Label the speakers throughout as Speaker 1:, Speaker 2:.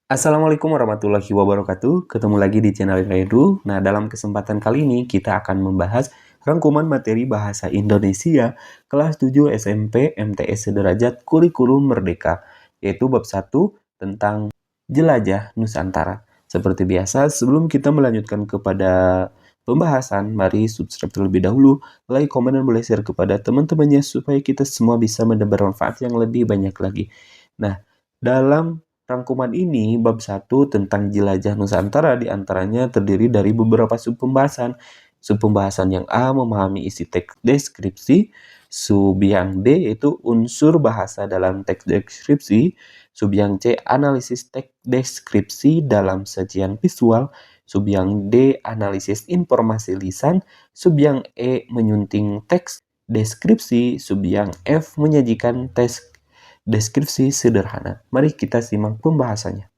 Speaker 1: Assalamualaikum warahmatullahi wabarakatuh. Ketemu lagi di channel Edu. Nah, dalam kesempatan kali ini kita akan membahas rangkuman materi bahasa Indonesia kelas 7 SMP MTS Sederajat Kurikulum Merdeka, yaitu bab 1 tentang jelajah Nusantara. Seperti biasa, sebelum kita melanjutkan kepada pembahasan, mari subscribe terlebih dahulu, like, komen, dan boleh share kepada teman-temannya supaya kita semua bisa mendapat manfaat yang lebih banyak lagi. Nah, dalam rangkuman ini, bab 1 tentang jelajah Nusantara diantaranya terdiri dari beberapa subpembahasan. Subpembahasan yang A memahami isi teks deskripsi, sub yang D yaitu unsur bahasa dalam teks deskripsi, sub yang C analisis teks deskripsi dalam sajian visual, sub yang D analisis informasi lisan, sub yang E menyunting teks deskripsi, sub yang F menyajikan teks deskripsi sederhana. Mari kita simak pembahasannya.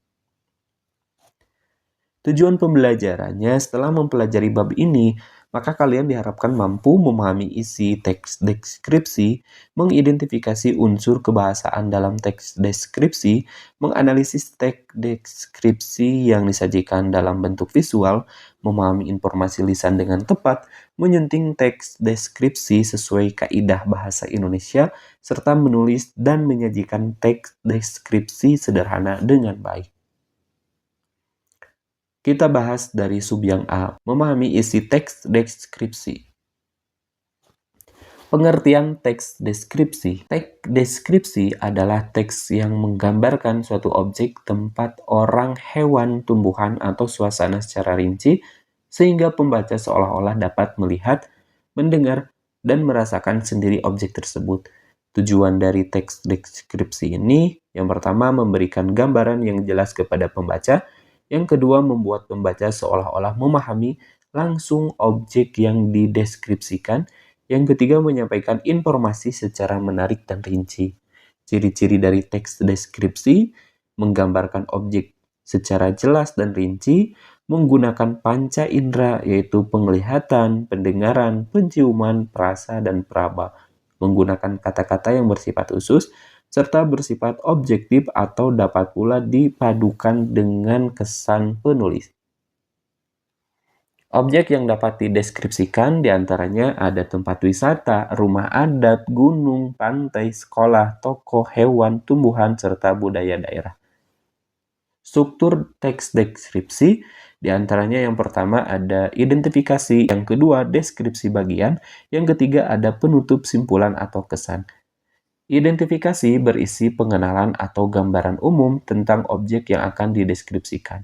Speaker 1: Tujuan pembelajarannya setelah mempelajari bab ini, maka kalian diharapkan mampu memahami isi teks deskripsi, mengidentifikasi unsur kebahasaan dalam teks deskripsi, menganalisis teks deskripsi yang disajikan dalam bentuk visual, memahami informasi lisan dengan tepat, menyunting teks deskripsi sesuai kaidah bahasa Indonesia, serta menulis dan menyajikan teks deskripsi sederhana dengan baik. Kita bahas dari sub yang A, memahami isi teks deskripsi. Pengertian teks deskripsi. Teks deskripsi adalah teks yang menggambarkan suatu objek, tempat, orang, hewan, tumbuhan, atau suasana secara rinci, sehingga pembaca seolah-olah dapat melihat, mendengar, dan merasakan sendiri objek tersebut. Tujuan dari teks deskripsi ini, yang pertama memberikan gambaran yang jelas kepada pembaca, yang kedua membuat pembaca seolah-olah memahami langsung objek yang dideskripsikan, yang ketiga menyampaikan informasi secara menarik dan rinci. Ciri-ciri dari teks deskripsi, menggambarkan objek secara jelas dan rinci, menggunakan panca indera yaitu penglihatan, pendengaran, penciuman, perasa, dan peraba, menggunakan kata-kata yang bersifat khusus, serta bersifat objektif atau dapat pula dipadukan dengan kesan penulis. Objek yang dapat dideskripsikan diantaranya ada tempat wisata, rumah adat, gunung, pantai, sekolah, toko, hewan, tumbuhan, serta budaya daerah. Struktur teks deskripsi diantaranya yang pertama ada identifikasi, yang kedua deskripsi bagian, yang ketiga ada penutup simpulan atau kesan. Identifikasi berisi pengenalan atau gambaran umum tentang objek yang akan dideskripsikan.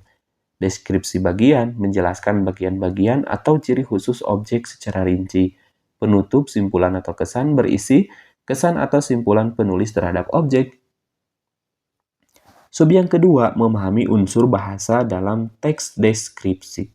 Speaker 1: Deskripsi bagian menjelaskan bagian-bagian atau ciri khusus objek secara rinci. Penutup simpulan atau kesan berisi kesan atau simpulan penulis terhadap objek. Sub yang kedua, memahami unsur bahasa dalam teks deskripsi.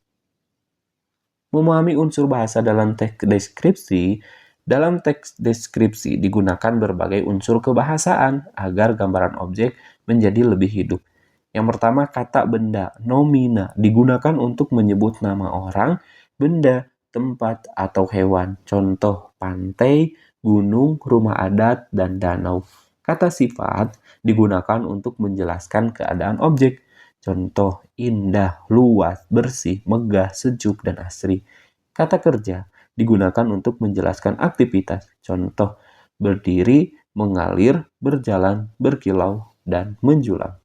Speaker 1: Memahami unsur bahasa dalam teks deskripsi. Dalam teks deskripsi digunakan berbagai unsur kebahasaan agar gambaran objek menjadi lebih hidup. Yang pertama, kata benda, nomina, digunakan untuk menyebut nama orang, benda, tempat, atau hewan. Contoh, pantai, gunung, rumah adat, dan danau. Kata sifat digunakan untuk menjelaskan keadaan objek. Contoh, indah, luas, bersih, megah, sejuk, dan asri. Kata kerja digunakan untuk menjelaskan aktivitas. Contoh, berdiri, mengalir, berjalan, berkilau, dan menjulang.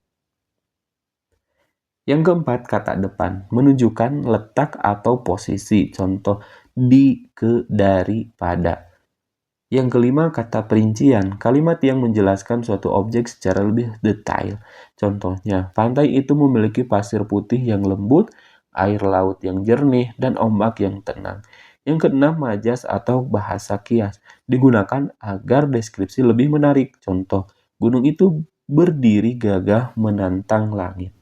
Speaker 1: Yang keempat, kata depan menunjukkan letak atau posisi. Contoh, di, ke, dari, pada. Yang kelima, kata perincian. Kalimat yang menjelaskan suatu objek secara lebih detail. Contohnya, pantai itu memiliki pasir putih yang lembut, air laut yang jernih, dan ombak yang tenang. Yang keenam, majas atau bahasa kias. Digunakan agar deskripsi lebih menarik. Contoh, gunung itu berdiri gagah menantang langit.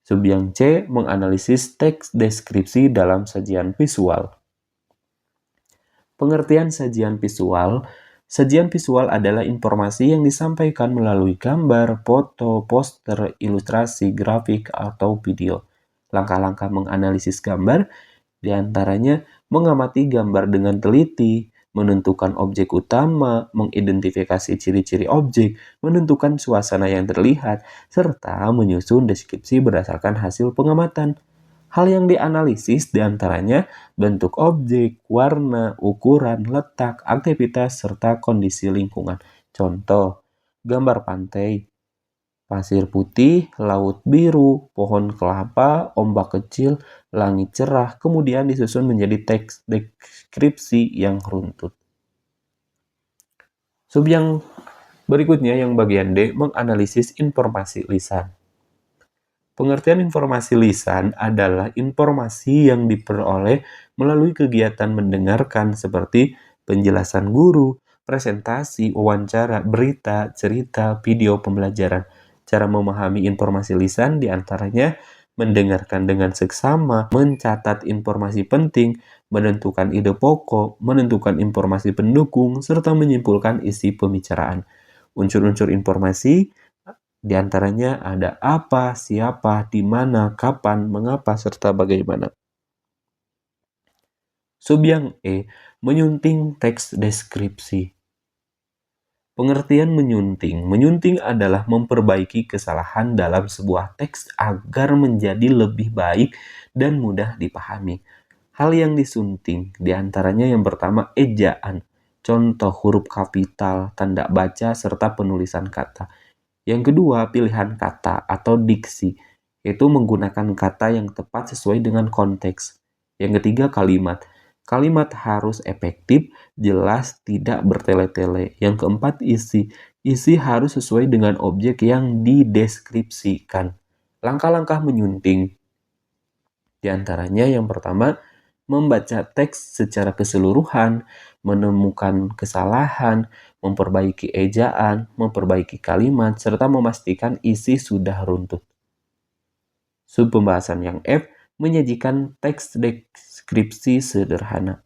Speaker 1: Sub yang C, menganalisis teks deskripsi dalam sajian visual. Pengertian sajian visual. Sajian visual adalah informasi yang disampaikan melalui gambar, foto, poster, ilustrasi, grafik, atau video. Langkah-langkah menganalisis gambar diantaranya mengamati gambar dengan teliti, menentukan objek utama, mengidentifikasi ciri-ciri objek, menentukan suasana yang terlihat, serta menyusun deskripsi berdasarkan hasil pengamatan. Hal yang dianalisis diantaranya bentuk objek, warna, ukuran, letak, aktivitas, serta kondisi lingkungan. Contoh, gambar pantai, pasir putih, laut biru, pohon kelapa, ombak kecil, langit cerah, kemudian disusun menjadi teks deskripsi yang runtut. Sub yang berikutnya yang bagian D, menganalisis informasi lisan. Pengertian informasi lisan adalah informasi yang diperoleh melalui kegiatan mendengarkan seperti penjelasan guru, presentasi, wawancara, berita, cerita, video pembelajaran. Cara memahami informasi lisan diantaranya mendengarkan dengan seksama, mencatat informasi penting, menentukan ide pokok, menentukan informasi pendukung, serta menyimpulkan isi pembicaraan. Unsur-unsur informasi di antaranya ada apa, siapa, di mana, kapan, mengapa, serta bagaimana. Sub yang E, menyunting teks deskripsi. Pengertian menyunting. Menyunting adalah memperbaiki kesalahan dalam sebuah teks agar menjadi lebih baik dan mudah dipahami. Hal yang disunting, diantaranya yang pertama ejaan, contoh huruf kapital, tanda baca, serta penulisan kata. Yang kedua, pilihan kata atau diksi, yaitu menggunakan kata yang tepat sesuai dengan konteks. Yang ketiga, kalimat. Kalimat harus efektif, jelas, tidak bertele-tele. Yang keempat, isi. Isi harus sesuai dengan objek yang dideskripsikan. Langkah-langkah menyunting. Di antaranya yang pertama, membaca teks secara keseluruhan, menemukan kesalahan, memperbaiki ejaan, memperbaiki kalimat, serta memastikan isi sudah runtut. Sub pembahasan yang F, menyajikan teks deskripsi sederhana.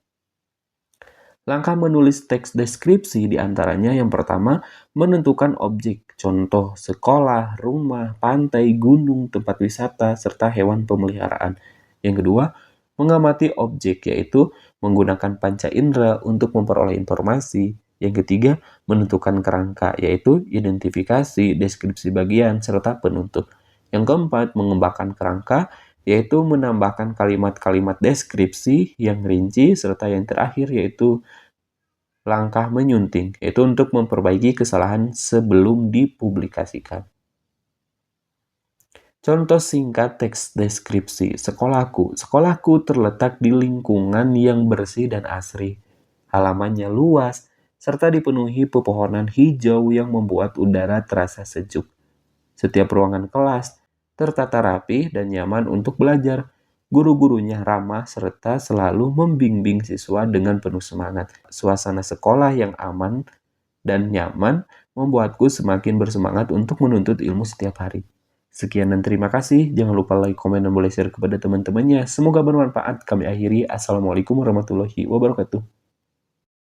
Speaker 1: Langkah menulis teks deskripsi diantaranya yang pertama, menentukan objek, contoh sekolah, rumah, pantai, gunung, tempat wisata, serta hewan pemeliharaan. Yang kedua, mengamati objek, yaitu menggunakan panca indera untuk memperoleh informasi. Yang ketiga, menentukan kerangka, yaitu identifikasi, deskripsi bagian, serta penutup. Yang keempat, mengembangkan kerangka, yaitu menambahkan kalimat-kalimat deskripsi yang rinci, serta yang terakhir yaitu langkah menyunting, yaitu untuk memperbaiki kesalahan sebelum dipublikasikan. Contoh singkat teks deskripsi, sekolahku. Sekolahku terletak di lingkungan yang bersih dan asri. Halamannya luas, serta dipenuhi pepohonan hijau yang membuat udara terasa sejuk. Setiap ruangan kelas tertata rapi dan nyaman untuk belajar. Guru-gurunya ramah serta selalu membimbing siswa dengan penuh semangat. Suasana sekolah yang aman dan nyaman membuatku semakin bersemangat untuk menuntut ilmu setiap hari. Sekian dan terima kasih. Jangan lupa like, komen, dan boleh share kepada teman-temannya. Semoga bermanfaat. Kami akhiri. Assalamualaikum warahmatullahi wabarakatuh.